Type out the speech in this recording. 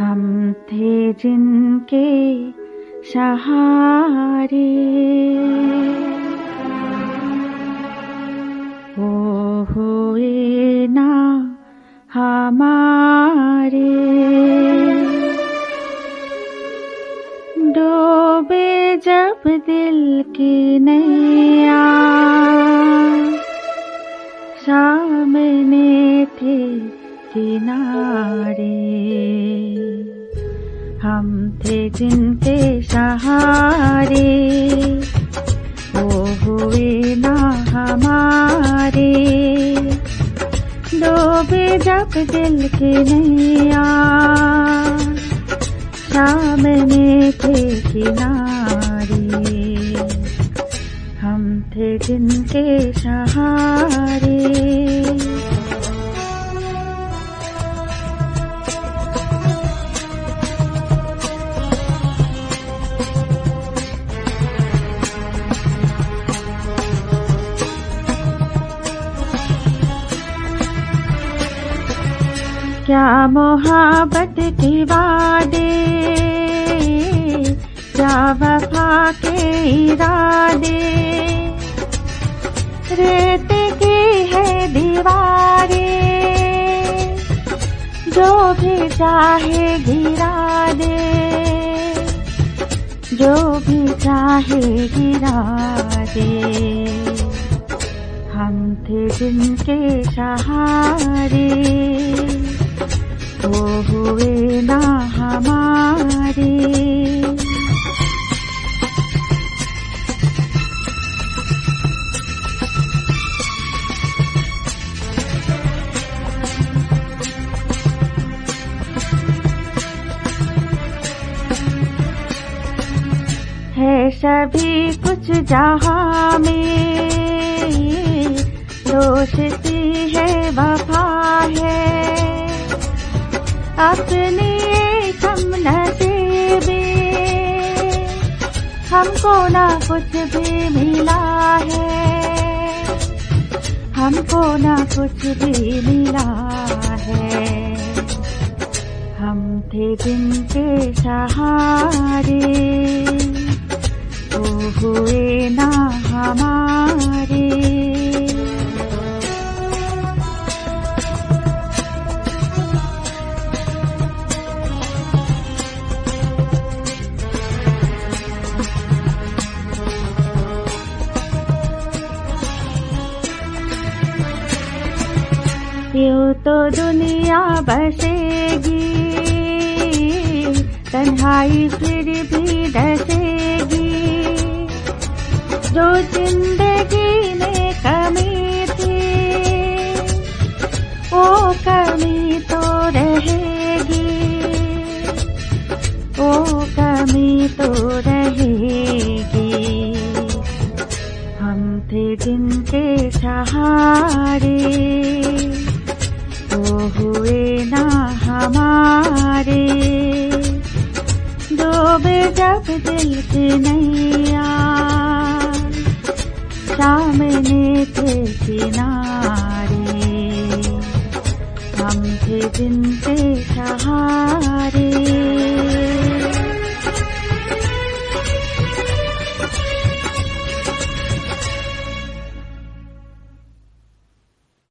हम थे जिनके सहारे, वो हुए ना हमारे। डूबे जब दिल की नैया, सामने थे किनारे। हम थे जिनके सहारे, वो हुए ना हमारे। डूबे जब दिल की नैया, सामने थे किनारे। हम थे जिनके सहारे। क्या मोहब्बत के वादे, क्या वफा के इरादे। रेत की है दीवारें, जो भी चाहे गिरा दे, जो भी चाहे गिरा दे। हम थे जिनके सहारे, वो हुए ना हमारे। है सभी कुछ जहां में, दोस्ती है वफा है। अपनी कम नसीबी, हमको ना कुछ भी मिला है, हमको ना कुछ भी मिला है। हम थे जिनके सहारे, वो हुए ना हमारे। यूं तो दुनिया बसेगी, तन्हाई फिर भी डसेगी। जो जिंदगी में कमी थी, वो कमी तो रहेगी, वो कमी तो रहेगी। हम थे जिनके सहारे, वो हुए ना हमारे। डूबे जब दिल की नैया, सामने थे किनारे। हम थे जिनके सहारे।